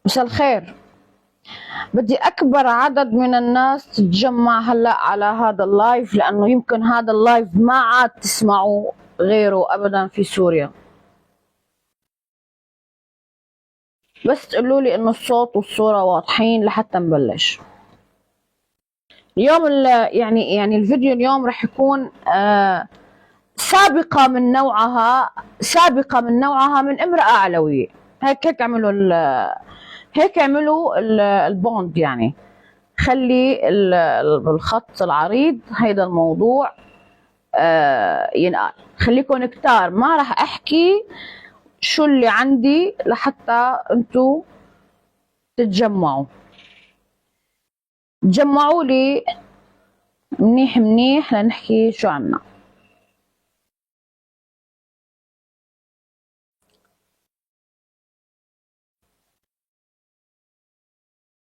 مساء الخير. بدي أكبر عدد من الناس تتجمع هلأ على هذا اللايف، لأنه يمكن هذا اللايف ما عاد تسمعوا غيره أبدا في سوريا. بس تقولوا لي إنه الصوت والصورة واضحين لحتى نبلش. اليوم يعني الفيديو اليوم رح يكون سابقة من نوعها من امرأة علوية. هيك عملوا البوند، يعني خلي الخط العريض هيدا الموضوع ينقال. خليكن كتار، ما راح احكي شو اللي عندي لحتى انتو تتجمعوا لي منيح لنحكي شو عنا.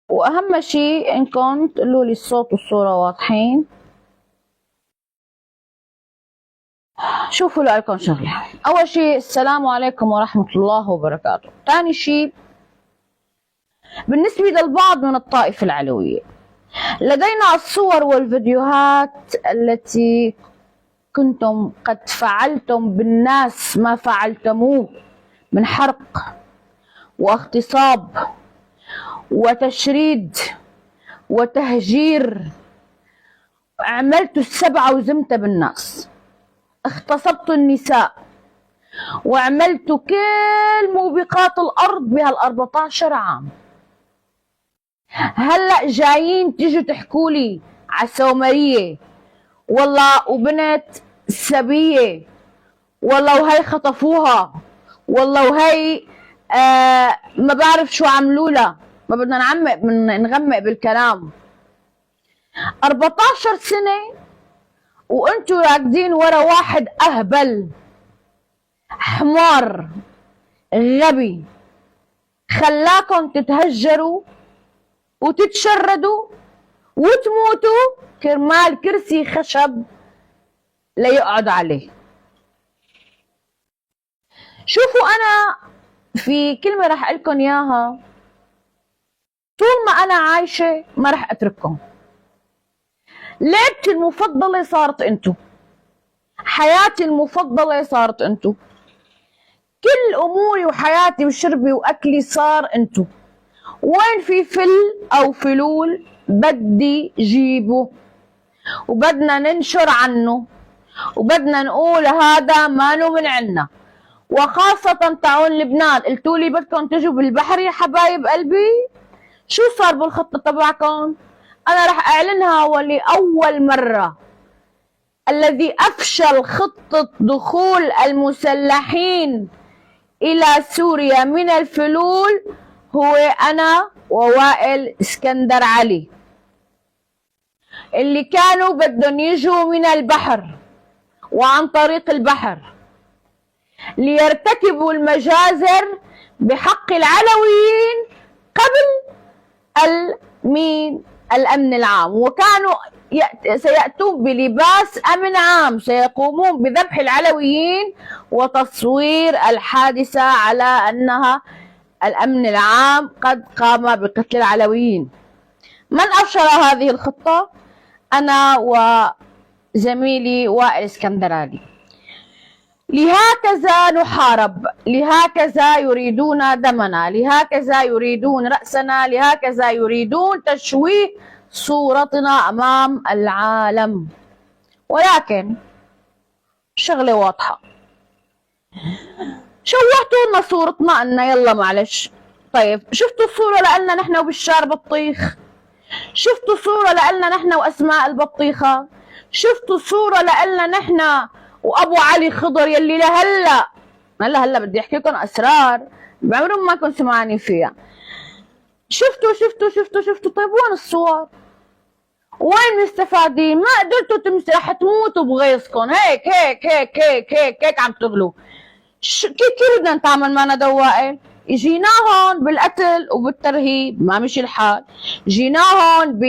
واهم شيء انكم تقولوا لي الصوت والصورة واضحين. شوفوا لكم شغلة، اول شيء السلام عليكم ورحمة الله وبركاته. ثاني شيء بالنسبة للبعض من الطائفة العلوية، لدينا الصور والفيديوهات التي كنتم قد فعلتم بالناس ما فعلتموه من حرق واغتصاب وتشريد وتهجير. عملتوا السبعة وزمتة بالناس، اغتصبتوا النساء، وعملتوا كل موبقات الأرض بهال14 عام. هلأ جايين تيجوا تحكولي على سومرية والله وبنت سبية والله وهي خطفوها والله وهي ما بعرف شو عملوا لها. ما بدنا نغمق بالكلام. 14 سنة وانتوا راكدين ورا واحد اهبل حمار غبي خلاكم تتهجروا وتتشردوا وتموتوا كرمال كرسي خشب ليقعد عليه. شوفوا، انا في كلمة رح اقلكن اياها، طول ما انا عايشة ما رح اترككم. لعبتي المفضلة صارت انتو، حياتي المفضلة صارت انتو، كل اموري وحياتي وشربي واكلي صار انتو. وين في فل او فلول بدي جيبه، وبدنا ننشر عنه، وبدنا نقول هذا مانو من عنا. وخاصة تعون لبنان، قلتولي بدكم تجوا بالبحر يا حبايب قلبي. شو صار بالخطة تبعكم؟ انا رح اعلنها ولأول مرة. الذي افشل خطة دخول المسلحين الى سوريا من الفلول هو انا ووائل اسكندر علي، اللي كانوا بدهم يجوا من البحر وعن طريق البحر ليرتكبوا المجازر بحق العلويين قبل الأمن العام. وكانوا سيأتون بلباس أمن عام، سيقومون بذبح العلويين وتصوير الحادثة على أنها الأمن العام قد قام بقتل العلويين. من أفشل هذه الخطة؟ أنا وزميلي وائل اسكندراني. لهكذا نحارب، لهكذا يريدون دمنا، لهكذا يريدون رأسنا، لهكذا يريدون تشويه صورتنا أمام العالم. ولكن شغلة واضحة، شوهتوا لنا صورتنا أن يلا معلش. طيب شفتوا الصورة لألنا نحن وبشار بطيخ؟ شفتوا صورة لألنا نحن وأسماء البطيخة؟ شفتوا صورة لألنا نحن وأبو علي خضر يلي هلا بدي أحكي لكم أسرار بعمرهم ما كنت سمعاني فيها. شفتوا. طيب وين الصور؟ وين مستفادين؟ ما قدرتوا رح تموتوا بغيظكم. هيك عم تغلوا. كيف بدنا نتعامل معنا دوائر؟ جيناهم بالقتل وبالترهيب ما مشي الحال، جيناهم ب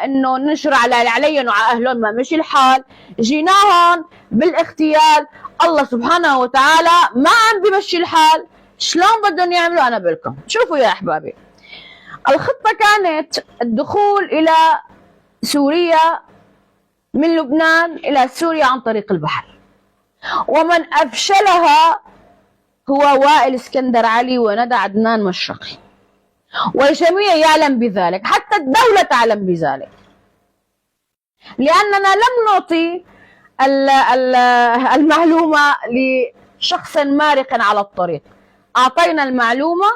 انه ننشر عليهم وعلى اهلهم ما مشي الحال، جيناهم بالاغتيال الله سبحانه وتعالى ما عم بمشي الحال. شلون بدهم يعملوا؟ انا بقولكم. شوفوا يا احبابي، الخطة كانت الدخول الى سوريا من لبنان الى سوريا عن طريق البحر، ومن افشلها هو وائل اسكندر علي وندى عدنان مشرقي، والجميع يعلم بذلك، حتى الدولة تعلم بذلك، لأننا لم نعطي المعلومة لشخص مارق على الطريق، أعطينا المعلومة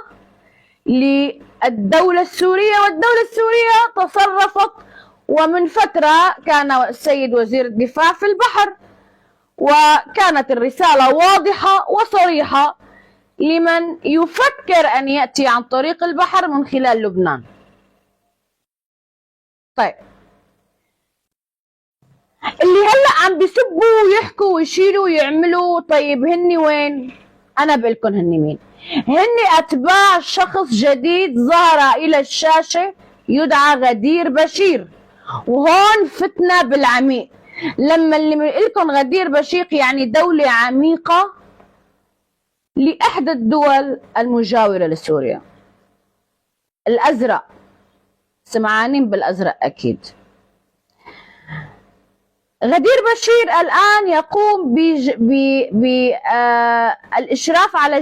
للدولة السورية، والدولة السورية تصرفت. ومن فترة كان السيد وزير الدفاع في البحر، وكانت الرسالة واضحة وصريحة لمن يفكر أن يأتي عن طريق البحر من خلال لبنان. طيب، اللي هلأ عم بيسبوا ويحكوا ويشيلوا ويعملوا، طيب هني وين؟ أنا بقولكم هني مين؟ هني أتباع شخص جديد ظهر إلى الشاشة يدعى غدير بشير، وهون فتنة بالعميق. لما اللي بقولكم غدير بشير يعني دولة عميقة لإحدى الدول المجاورة لسوريا، الأزرق، سمعانين بالأزرق أكيد. غدير بشير الآن يقوم بالإشراف على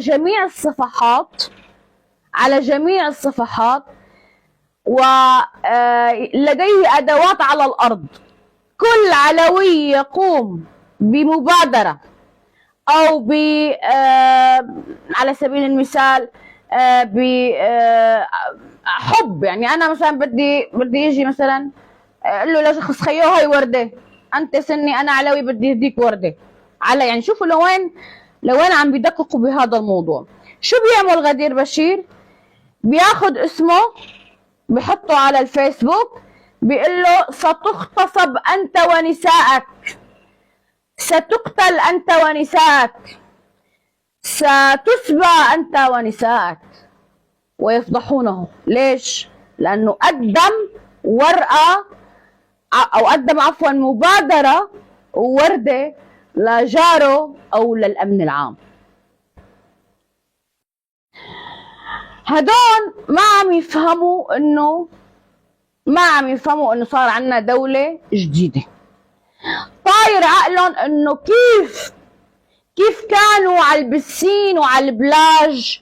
جميع الصفحات، ولديه أدوات على الأرض. كل علوي يقوم بمبادرة أو على سبيل المثال بحب، يعني أنا مثلا بدي يجي مثلا أقول له لشخص خيو هاي وردة، أنت سني أنا علوي بدي يهديك وردة على، يعني شوفوا لوين عم بيدققوا بهذا الموضوع. شو بيعمل غدير بشير؟ بياخد اسمه بحطه على الفيسبوك، بيقول له ستغتصب أنت ونسائك، ستقتل أنت ونسائك، ستسبى أنت ونسائك، ويفضحونه. ليش؟ لأنه قدم ورقة أو قدم عفوا مبادرة ووردة لجاره أو للأمن العام. هدول ما عم يفهموا انه صار عندنا دولة جديدة. طاير عقلهم انه كيف كانوا على البسين وعلى البلاج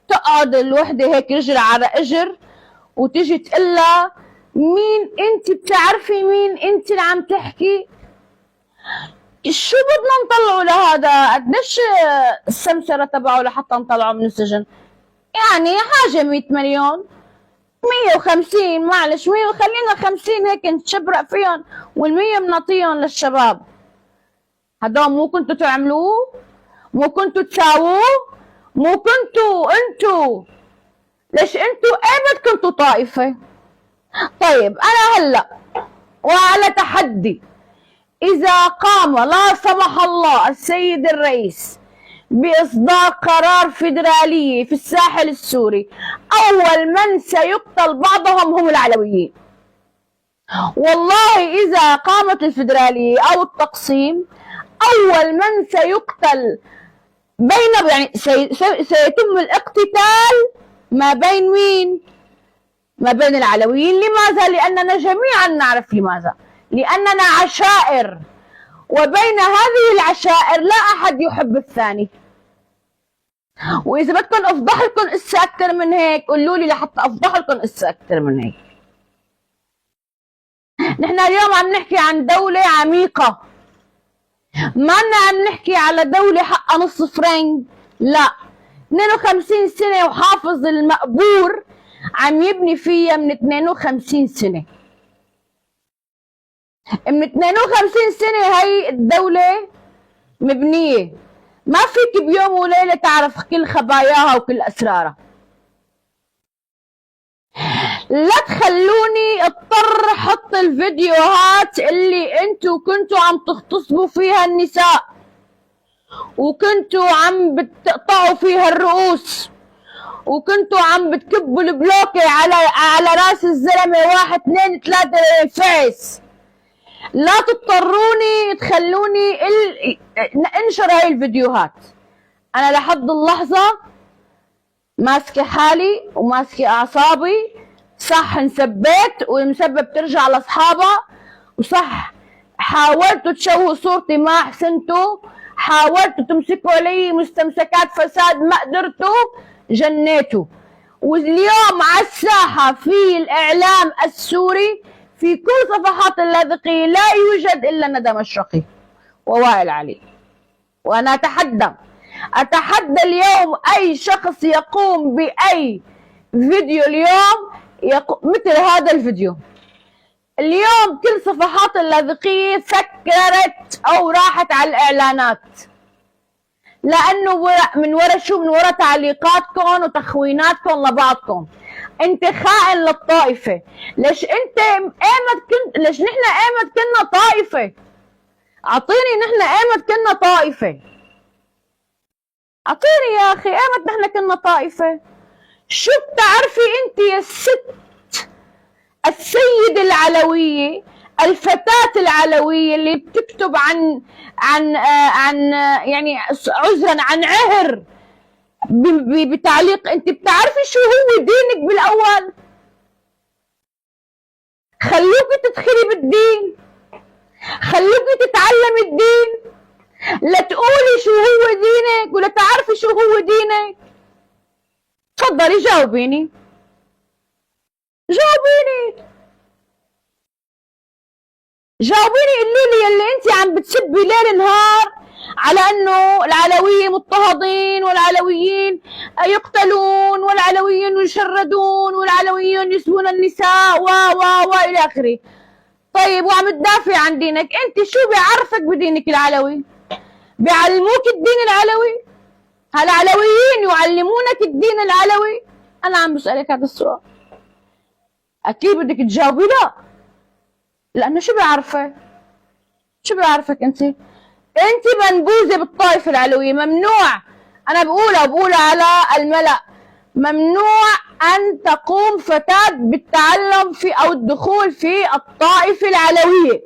تقعد الوحدة هيك رجل على اجر وتيجي تقلها مين انت، بتعرفي مين انت اللي عم تحكي؟ شو بدنا نطلعوا لهذا؟ قديش السمسرة تبعه لحتى نطلعه من السجن؟ يعني حاجة 100 مليون، 150، معلش 100، خلينا 50 هيك نشبرق فيهم، وال100 بنعطيهم للشباب. هدول مو كنتوا تعملوه؟ مو كنتوا تساووه؟ مو كنتوا انتوا؟ ليش انتوا ايه كنتوا طائفة؟ طيب انا هلا وعلى تحدي، اذا قام لا سمح الله السيد الرئيس بإصدار قرار فيدرالية في الساحل السوري، أول من سيقتل بعضهم هم العلويين. والله إذا قامت الفيدرالية أو التقسيم، أول من سيقتل يعني سيتم الاقتتال ما بين مين؟ ما بين العلويين. لماذا؟ لأننا جميعا نعرف لماذا، لأننا عشائر، وبين هذه العشائر لا أحد يحب الثاني. وإذا بدكم أفضح لكم قصة أكثر من هيك قولوا لي لحتى أفضح لكم قصة أكثر من هيك. نحن اليوم عم نحكي عن دولة عميقة، ما عم نحكي على دولة حقها نص فرنك، لا، 52 سنة وحافظ المقبور عم يبني فيها من 52 سنة. من 52 سنة هي الدولة مبنية، ما فيك بيوم وليلة تعرف كل خباياها وكل أسرارها. لا تخلوني اضطر احط الفيديوهات اللي انتوا كنتوا عم تغتصبوا فيها النساء، وكنتوا عم بتقطعوا فيها الرؤوس، وكنتوا عم بتكبوا البلوكة على راس الزلمة 1 2 3 فعس. لا تضطروني تخلوني انشر هاي الفيديوهات. انا لحد اللحظة ماسكة حالي وماسكة أعصابي. صح انسبيت والمسبب ترجع لأصحابها، وصح حاولتوا تشوهوا صورتي ما أحسنتوا، حاولتوا تمسكوا علي مستمسكات فساد ما قدرتوا، جنيتوا. واليوم على الساحة في الإعلام السوري في كل صفحات اللاذقية لا يوجد إلا ندى مشرقي ووائل علي. وأنا أتحدى اليوم أي شخص يقوم بأي فيديو اليوم مثل هذا الفيديو. اليوم كل صفحات اللاذقية سكرت أو راحت على الإعلانات، لأنه من ورا شو؟ من ورا تعليقاتكم وتخويناتكم لبعضكم. أنت خائن للطائفة. ليش نحن ايمت كنا طائفة؟ أعطيني نحن ايمت كنا طائفة، أعطيني يا أخي ايمت نحن كنا طائفة. شو بتعرفي أنت يا الست السيدة العلوية، الفتاة العلوية اللي بتكتب عن يعني عذرا عن عهر بتعليق؟ انت بتعرفي شو هو دينك بالاول؟ خلوكي تدخلي بالدين، خلوكي تتعلمي الدين، لا تقولي شو هو دينك ولا تعرفي شو هو دينك. تفضلي جاوبيني، قولي لي يلي انت عم بتسبي ليل نهار على انه العلوية مضطهدين والعلويين يقتلون والعلويين يشردون والعلويين يسبون النساء و الى اخره. طيب وعم تدافع عن دينك، انت شو بيعرفك بدينك العلوي؟ بيعلموك الدين العلوي؟ هالعلويين يعلمونك الدين العلوي؟ انا عم بسألك هذا السؤال، اكيد بدك تجاوبي لا، لانه شو بيعرفك؟ شو بيعرفك انت منبوذة بالطائفة العلوية. ممنوع، انا بقولها على الملأ، ممنوع ان تقوم فتاة بالتعلم في او الدخول في الطائفة العلوية،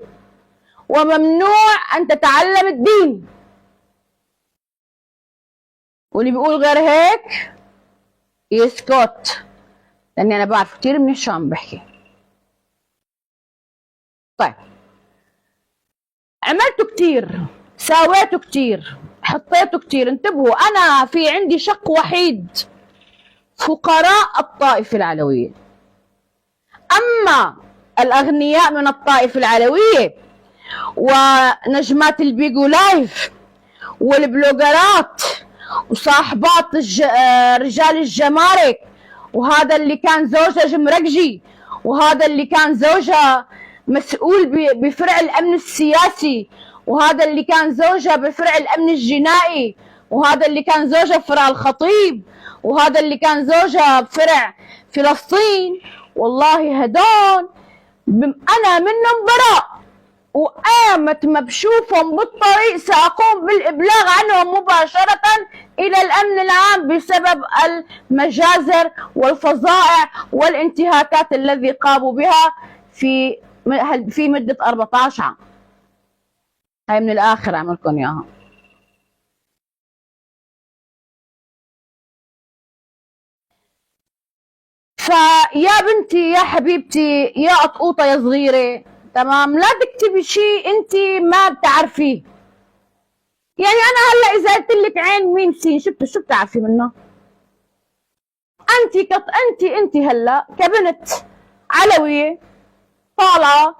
وممنوع ان تتعلم الدين. واللي بيقول غير هيك يسكت، لاني انا بعرف كتير منيح شو عم بحكي. طيب عملتوا كتير، ساويتوا كتير، حطيتوا كتير. انتبهوا، انا في عندي شق وحيد، فقراء الطائفة العلوية. اما الاغنياء من الطائفة العلوية ونجمات البيجو لايف والبلوجرات وصاحبات رجال الجمارك، وهذا اللي كان زوجها جمركجي، وهذا اللي كان زوجها مسؤول بفرع الامن السياسي، وهذا اللي كان زوجها بفرع الامن الجنائي، وهذا اللي كان زوجها بفرع الخطيب، وهذا اللي كان زوجها بفرع فلسطين. والله هدول انا منهم براء، وقامت ما بشوفهم بالطريق سأقوم بالإبلاغ عنهم مباشرة إلى الأمن العام بسبب المجازر والفظائع والانتهاكات الذي قاموا بها في مدة 14 عام. هاي من الآخر أعمل لكم إياها. فيا بنتي يا حبيبتي يا قطقوطة يا صغيرة، تمام، لا تكتبي شيء انت ما بتعرفيه. يعني انا هلا اذا قلت لك عين ميم سين شو بتعرفي منه؟ انت هلا كبنت علوية طالعة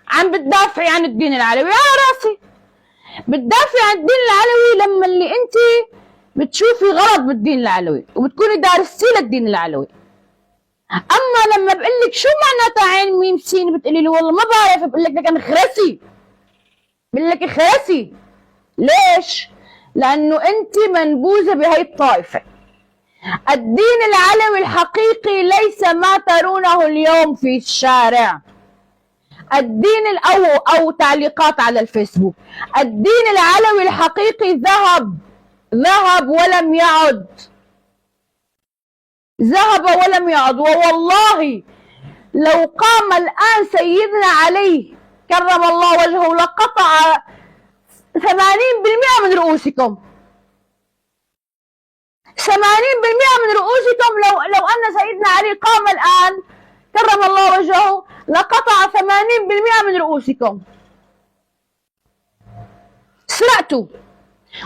عم بتدافعي عن الدين العلوي، على راسي بتدافعي عن الدين العلوي لما اللي انت بتشوفي غلط بالدين العلوي وبتكوني دارستي للدين العلوي. اما لما بقول لك شو معناتها عين ميم سين بتقولي لي والله ما بعرف، بقول لك لك اخرسي، بقول لك اخرسي. ليش؟ لانه انت منبوذه بهي الطائفه. الدين العلوي الحقيقي ليس ما ترونه اليوم في الشارع. الدين او تعليقات على الفيسبوك. الدين العلوي الحقيقي ذهب ولم يعد، ذهب ولم يعد. ووالله لو قام الآن سيدنا علي كرم الله وجهه لقطع 80% من رؤوسكم. 80% من رؤوسكم لو أن سيدنا علي قام الآن كرم الله وجهه لقطع 80% من رؤوسكم. سرقتوا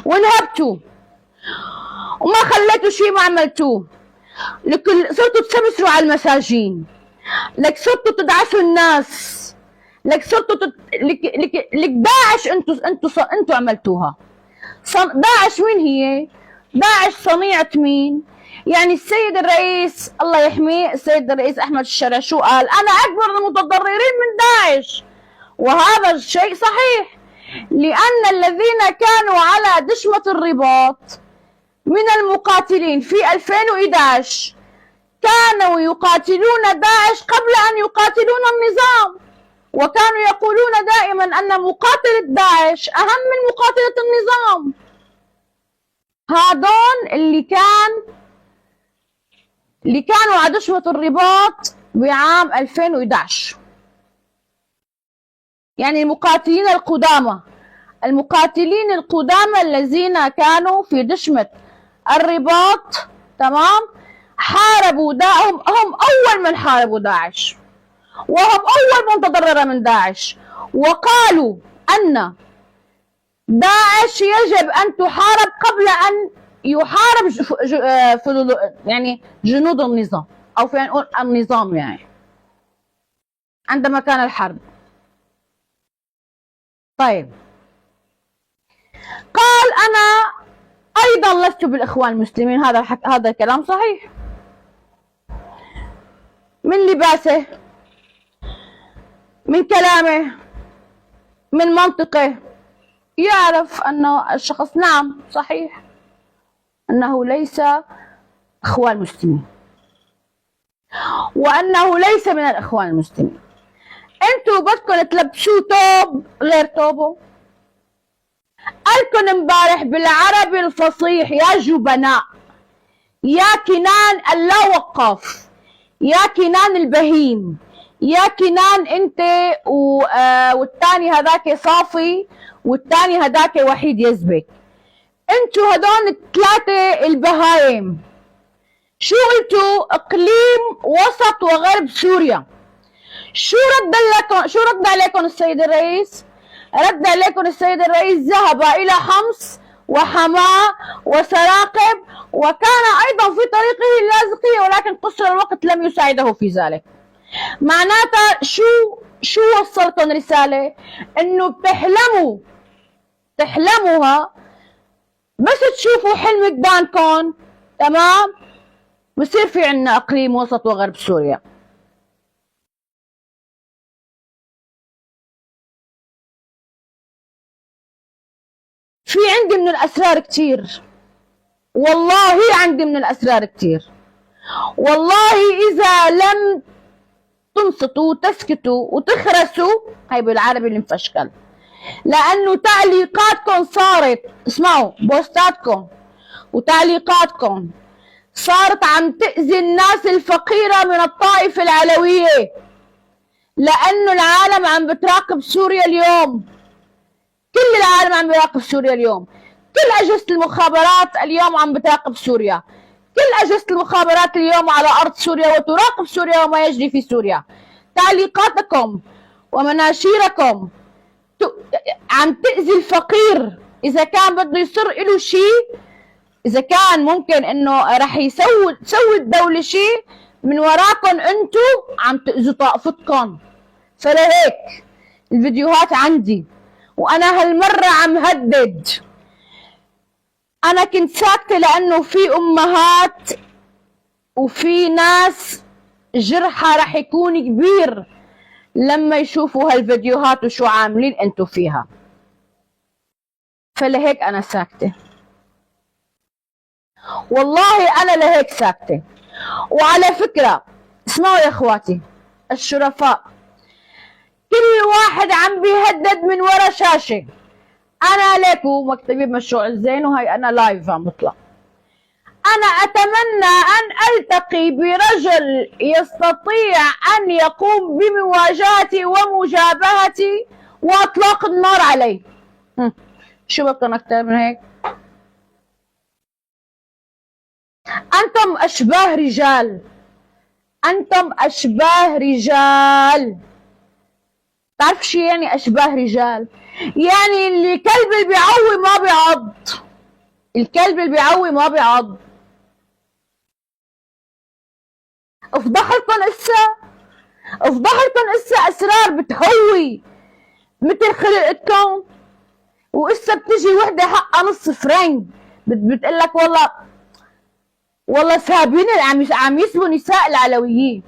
ونهبتوا وما خليتوا شيء ما عملتوه. صرتوا تسمسروا على المساجين، لك صرتوا تدعسوا الناس، لك صرتوا لك داعش انتوا عملتوها. داعش مين هي؟ داعش صنيعة مين؟ يعني السيد الرئيس الله يحميه، السيد الرئيس احمد الشرع شو قال؟ انا اكبر المتضررين من داعش، وهذا الشيء صحيح، لان الذين كانوا على دشمة الرباط من المقاتلين في 2011 كانوا يقاتلون داعش قبل ان يقاتلون النظام، وكانوا يقولون دائما ان مقاتلة داعش اهم من مقاتلة النظام. هذول اللي كانوا على دشمة الرباط بعام 2011، يعني المقاتلين القدامى الذين كانوا في دشمة الرباط، تمام، حاربوا هم اول من حاربوا داعش، وهم اول من تضرر من داعش، وقالوا ان داعش يجب ان تحارب قبل ان يحارب يعني جنود النظام، او فينا نقول النظام، يعني عندما كان الحرب. طيب، قال انا ايضا لست بالاخوان المسلمين. هذا كلام صحيح. من لباسه، من كلامه، من منطقه يعرف أن الشخص نعم صحيح أنه ليس إخوان المسلمين، وأنه ليس من الإخوان المسلمين. أنتوا بدكم تلبسوه توب غير توبه. قالكم امبارح بالعربي الفصيح يا جبناء، يا كنان اللا وقاف، يا كنان البهيم، يا كنان انت والثاني هذاك صافي، والثاني هذاك وحيد يزبك. انتوا هدول الثلاثه البهايم. شو قلتوا؟ اقليم وسط وغرب سوريا. شو رد عليكم السيد الرئيس؟ رد عليكم السيد الرئيس ذهب الى حمص وحماة وسراقب، وكان ايضا في طريقه اللاذقيه، ولكن قصر الوقت لم يساعده في ذلك. معناتها شو وصلكم رساله؟ انه بتحلموها بس تشوفوا حلم قدامكم، تمام، بصير في عندنا اقليم وسط وغرب سوريا. في عندي من الاسرار كتير، والله عندي من الاسرار كتير، والله اذا لم تنصتوا وتسكتوا وتخرسوا، هاي بالعربي المفشكل، لانه تعليقاتكم صارت، اسمعوا، بوستاتكم وتعليقاتكم صارت عم تأذي الناس الفقيرة من الطائفة العلوية، لانه العالم عم بتراقب سوريا اليوم، كل العالم عم بيراقب سوريا اليوم، كل أجهزة المخابرات اليوم عم بتراقب سوريا، كل أجهزة المخابرات اليوم على أرض سوريا وتراقب سوريا وما يجري في سوريا. تعليقاتكم ومناشيركم عم تأذي الفقير. إذا كان بده يصير له شيء، إذا كان ممكن إنه رح تسوي الدولة شيء، من وراكم أنتم عم تأذوا طائفتكم. فلهيك الفيديوهات عندي، وأنا هالمرة عم هدد. أنا كنت ساكتة لأنه في أمهات وفي ناس جرحها رح يكون كبير لما يشوفوا هالفيديوهات وشو عاملين انتو فيها، فلهيك أنا ساكتة، والله أنا لهيك ساكتة. وعلى فكرة اسمعوا يا إخواتي الشرفاء، كل واحد عم بيهدد من ورا شاشة. أنا ليكو مكتبي مشروع الزين، وهي أنا لايف عم بطلع. أنا أتمنى أن ألتقي برجل يستطيع أن يقوم بمواجهتي ومجابهتي وإطلاق النار عليه. شو بدكم أكتر من هيك؟ أنتم أشباه رجال، أنتم أشباه رجال. تعرف شو يعني أشباه رجال؟ يعني اللي الكلب اللي بيعوي ما بيعض، الكلب اللي بيعوي ما بيعض. افضحلكن اسا اسرار بتهوي مثل خلقتكم، واسا بتجي وحده حقها نص فرنك بتقول لك والله سابين عم يسبوا نساء العلويين،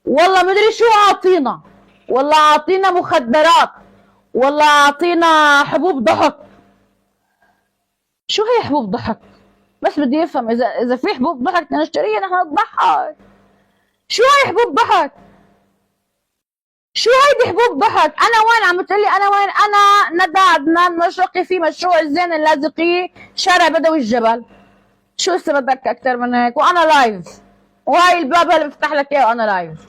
والله مدري شو عاطينا، والله عاطينا مخدرات، والله عاطينا حبوب ضحك. شو هي حبوب ضحك؟ بس بدي افهم اذا في حبوب ضحك بدنا نشتريها نحن نضحك. شو هي حبوب ضحك؟ شو هيدي حبوب ضحك؟ انا وين عم تقلي انا وين؟ انا ندى عدنان مشرقي في مشروع الزين اللاذقية شارع بدوي الجبل. شو هسه بدك اكثر من هيك؟ وانا لايف، وهاي الباب اللي بفتح لك اياه وانا لايف.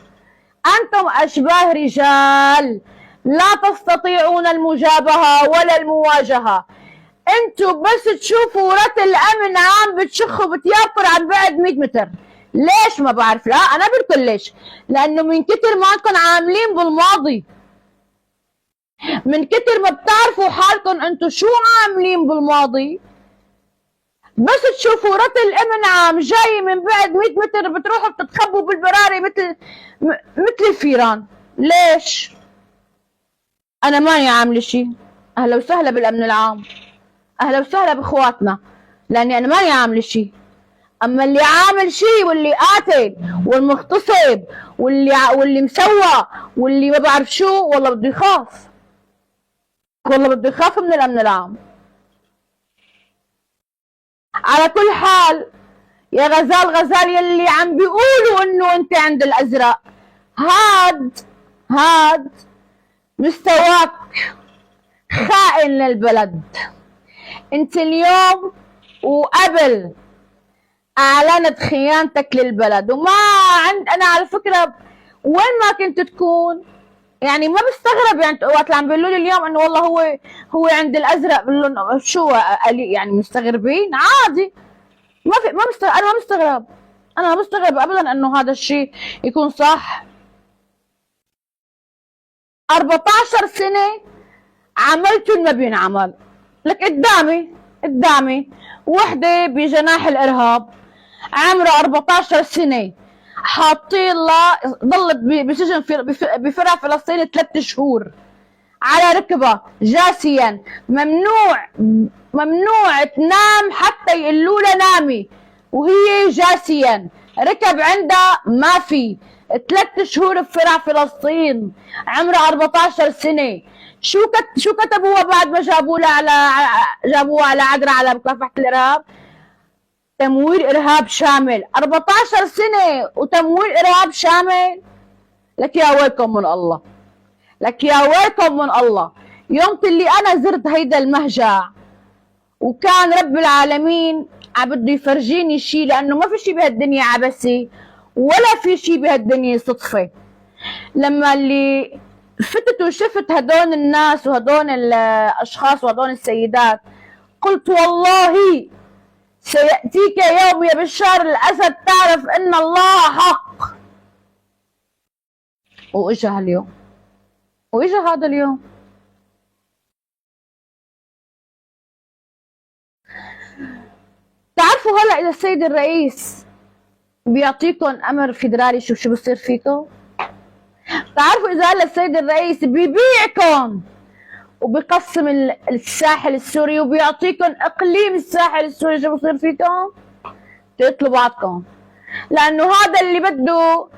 انتم اشباه رجال لا تستطيعون المجابهة ولا المواجهة. انتم بس تشوفوا ورات الامن عم بتشخ وبتيابر عن بعد 100 متر. ليش؟ ما بعرف. لا انا بقول ليش، لانه من كتر ما انكم عاملين بالماضي، من كتر ما بتعرفوا حالكم انتم شو عاملين بالماضي، بس تشوفوا رت الامن عام جاي من بعد 100 متر بتروحوا بتتخبوا بالبراري مثل الفيران. ليش؟ انا ماني عامله شيء. اهلا وسهلا بالامن العام، اهلا وسهلا باخواتنا، لاني انا ماني عامله شيء. اما اللي عامل شيء واللي قاتل والمغتصب واللي مسوى واللي ما بعرف شو، والله بده يخاف، والله بده يخاف من الامن العام. على كل حال يا غزال يلي عم بيقولوا انه انت عند الازرق، هاد مستواك خائن للبلد. انت اليوم وقبل اعلنت خيانتك للبلد، وما انا على فكره وين ما كنت تكون يعني ما بستغرب. يعني وقت اللي عم بيقولوا لي اليوم انه والله هو عند الازرق، بقول لهم شو يعني مستغربين؟ عادي، ما مستغرب. انا ما مستغرب ابدا انه هذا الشيء يكون صح. 14 سنه عملتوا ما بينعمل لك. قدامي وحده بجناح الارهاب عمرها 14 سنه، حاطين لها ضلت بسجن بفرع فلسطين 3 شهور على ركبه جاسيا، ممنوع تنام حتى يقولوا لها نامي وهي جاسيا، ركب عندها ما في 3 شهور بفرع فلسطين، عمرها 14 سنه. شو كتبوها بعد ما جابوها على عذرا على مكافحه الارهاب؟ تمويل ارهاب شامل. 14 سنه وتمويل ارهاب شامل. لك يا ويلكم من الله، لك يا ويلكم من الله. يوم اللي انا زرت هيدا المهجع وكان رب العالمين بده يفرجيني شيء، لانه ما في شيء بهالدنيا عبثي ولا في شيء بهالدنيا صدفه. لما اللي فتت وشفت هدول الناس وهدول الاشخاص وهدول السيدات، قلت والله سيأتيك يوم يا بشار الأسد تعرف إن الله حق. وإجا هاليوم، وإجا هذا اليوم. تعرفوا هلا إذا السيد الرئيس بيعطيكم أمر فيدرالي شو بصير فيكم؟ تعرفوا إذا هلا السيد الرئيس بيبيعكم وبيقسم الساحل السوري وبيعطيكم اقليم الساحل السوري، شو بصير فيكم؟ تقتلوا بعضكم، لانه هذا اللي بده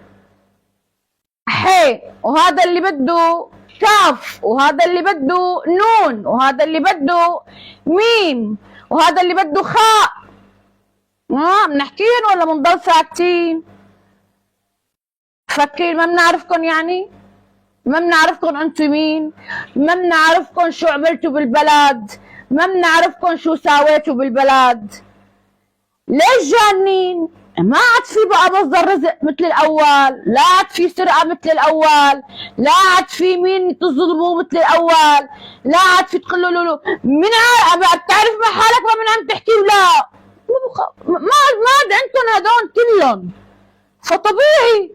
حي، وهذا اللي بده كاف، وهذا اللي بده نون، وهذا اللي بده ميم، وهذا اللي بده خاء. بنحكيهم ولا بنضل ساكتين؟ فكرين ما بنعرفكم؟ يعني ما بنعرفكم انتم مين، ما بنعرفكم شو عملتوا بالبلد، ما بنعرفكم شو ساويتوا بالبلد. ليش جانين؟ ما عاد في بقى مصدر رزق مثل الاول، لا عاد في سرقه مثل الاول، لا عاد في مين تظلموا مثل الاول، لا عاد في تقولوا له من بتعرف مع حالك ما من عم تحكي. ولا ما عاد عندكم هدول كلهم. فطبيعي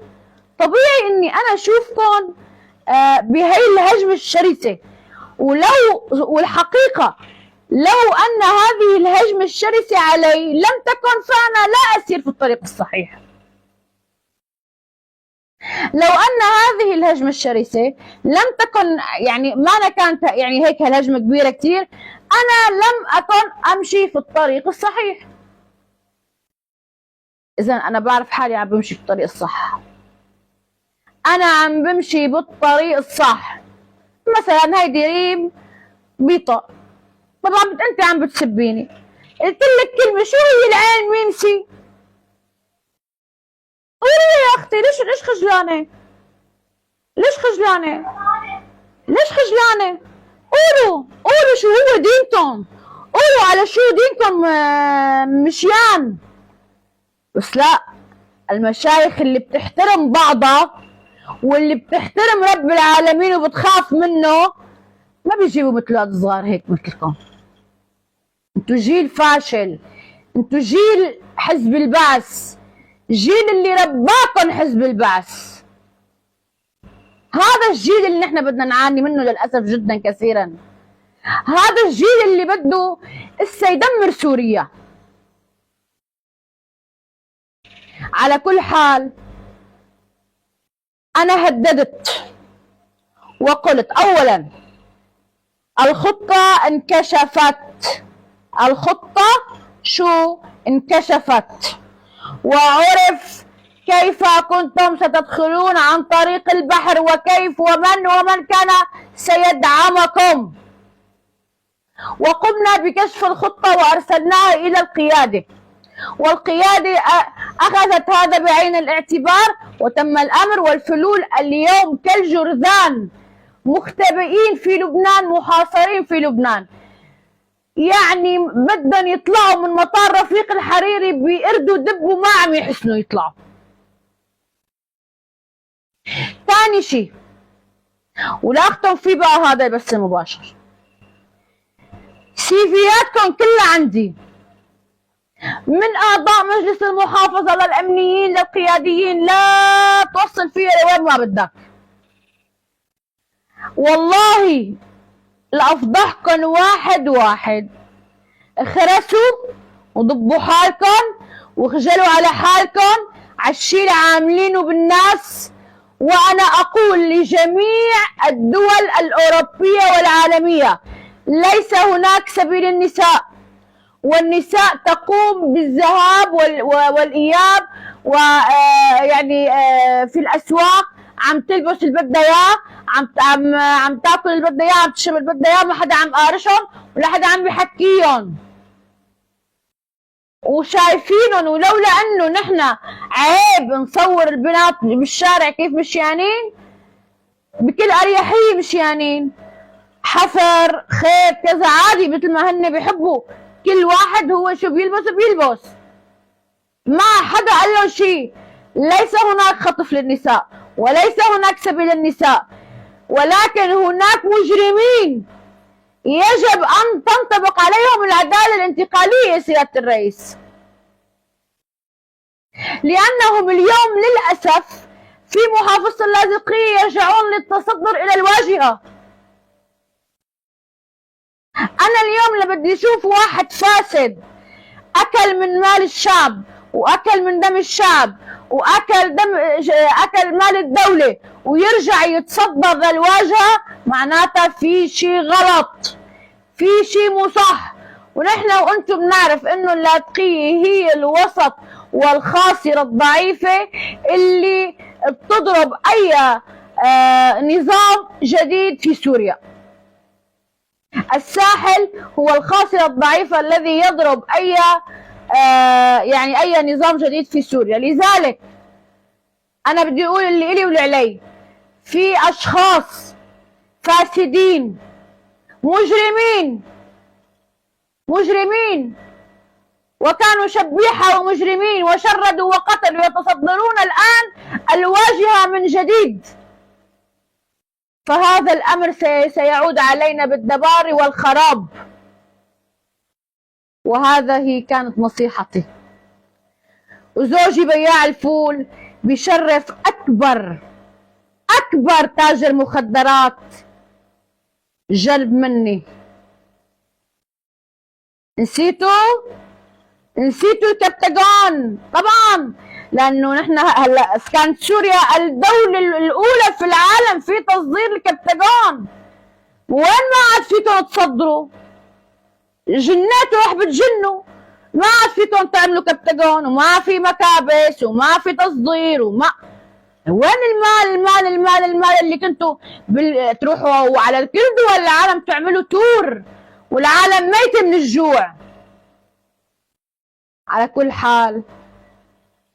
اني انا اشوفكم بهي الهجمه الشرسه. والحقيقه لو ان هذه الهجمه الشرسه علي لم تكن فانا لا اسير في الطريق الصحيح. لو ان هذه الهجمه الشرسه لم تكن يعني ما كانت يعني هيك هالهجمه كبيره كثير، انا لم اكن امشي في الطريق الصحيح. اذا انا بعرف حالي عم بمشي في الطريق الصح، انا عم بمشي بالطريق الصح. مثلا هيدي ريم بيطق، طبعا انت عم بتسبيني، قلت لك كلمه شو هي العين ميمسي؟ قولي يا اختي ليش خجلانه؟ ليش خجلانه؟ قولوا شو هو دينكم، قولوا على شو دينكم مشيان. بس لا، المشايخ اللي بتحترم بعضها واللي بتحترم رب العالمين وبتخاف منه ما بيجيبوا مثل هاد الصغار هيك مثلكم. انتو جيل فاشل، انتو جيل حزب البعث، جيل اللي رباكم حزب البعث. هذا الجيل اللي نحن بدنا نعاني منه للأسف جدا كثيرا. هذا الجيل اللي بده هسه يدمر سوريا. على كل حال أنا هددت وقلت أولا الخطة انكشفت. الخطة شو انكشفت، وعرف كيف كنتم ستدخلون عن طريق البحر وكيف ومن كان سيدعمكم. وقمنا بكشف الخطة وأرسلناها إلى القيادة، والقيادة أخذت هذا بعين الاعتبار وتم الأمر. والفلول اليوم كالجرذان مختبئين في لبنان، محاصرين في لبنان. يعني بدهم يطلعوا من مطار رفيق الحريري بيردوا دبوا ما عم يحسنوا يطلعوا. ثاني شيء ولا اختم فيه بقى هذا بس مباشر، سيفياتكم كلها عندي، من اعضاء مجلس المحافظه للامنيين للقياديين، لا توصل فيها لوين ما بدك. والله لافضحكم واحد واحد. اخرسوا وضبوا حالكم واخجلوا على حالكم على الشيء اللي عاملينه بالناس. وانا اقول لجميع الدول الاوروبيه والعالميه ليس هناك سبيل النساء، والنساء تقوم بالذهاب والاياب ويعني في الاسواق عم تلبس اللي بدها اياه، عم تاكل اللي بدها اياه، عم تشرب اللي بدها اياه، ما حدا عم قارشهم ولا حدا عم بحكيهم وشايفينهم. ولولا انه نحن عيب نصور البنات بالشارع كيف مشيانين، بكل اريحيه مشيانين، حفر خيط كذا عادي مثل ما هن بيحبوا. كل واحد هو شو بيلبس، ما حدا قال لهم شيء. ليس هناك خطف للنساء وليس هناك سبيل النساء، ولكن هناك مجرمين يجب أن تنطبق عليهم العدالة الانتقالية يا سيادة الرئيس، لأنهم اليوم للأسف في محافظة اللاذقية يرجعون للتصدر إلى الواجهة. أنا اليوم لما بدي أشوف واحد فاسد أكل من مال الشعب وأكل من دم الشعب وأكل أكل مال الدولة ويرجع يتصدر للواجهة، معناتها في شيء غلط، في شيء مو صح. ونحن وأنتم بنعرف إنه اللاذقية هي الوسط والخاصرة الضعيفة اللي بتضرب أي نظام جديد في سوريا. الساحل هو الخاصرة الضعيفة الذي يضرب يعني أي نظام جديد في سوريا. لذلك أنا بدي أقول اللي إلي واللي علي، في أشخاص فاسدين مجرمين وكانوا شبيحة ومجرمين وشردوا وقتلوا يتصدرون الآن الواجهة من جديد. فهذا الأمر سيعود علينا بالدمار والخراب. وهذه كانت نصيحتي. وزوجي بياع الفول بيشرف أكبر تاجر مخدرات جلب مني. نسيتوا الكبتاجون طبعا، لانه نحن هلا كانت سوريا الدولة الأولى في العالم في تصدير الكبتاجون، وين ما عاد فيكم تصدروا؟ جنات رح بتجنوا، ما عاد فيكم تعملوا كبتاجون، وما في مكابس، وما في تصدير، وما وين المال اللي كنتوا تروحوا على كل دول العالم تعملوا تور والعالم ميتة من الجوع. على كل حال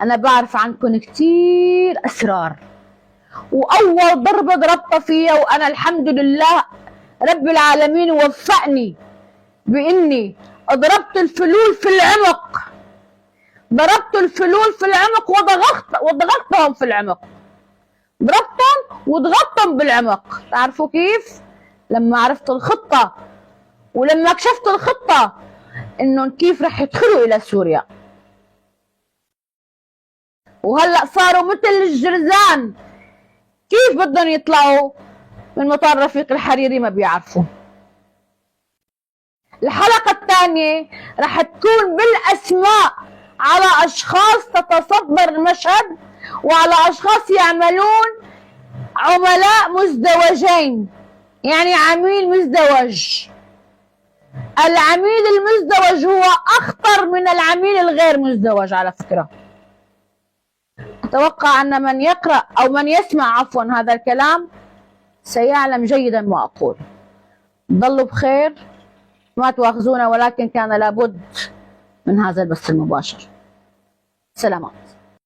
أنا بعرف عنكم كتير أسرار، وأول ضربة ضربتها فيها وأنا الحمد لله رب العالمين وفقني بإني ضربت الفلول في العمق، وضغطتهم في العمق، ضربتهم وضغطتهم بالعمق. تعرفوا كيف؟ لما عرفت الخطة ولما كشفت الخطة انهم كيف رح يدخلوا الى سوريا. وهلأ صاروا مثل الجرذان، كيف بدهم يطلعوا من مطار رفيق الحريري ما بيعرفوا. الحلقة الثانية رح تكون بالأسماء على أشخاص تتصدر المشهد، وعلى أشخاص يعملون عملاء مزدوجين، يعني عميل مزدوج. العميل المزدوج هو أخطر من العميل الغير مزدوج على فكرة. أتوقع أن من يقرأ أو من يسمع عفوا هذا الكلام سيعلم جيدا ما أقول. ضلوا بخير، ما تواخذونا، ولكن كان لابد من هذا البث المباشر. سلامات.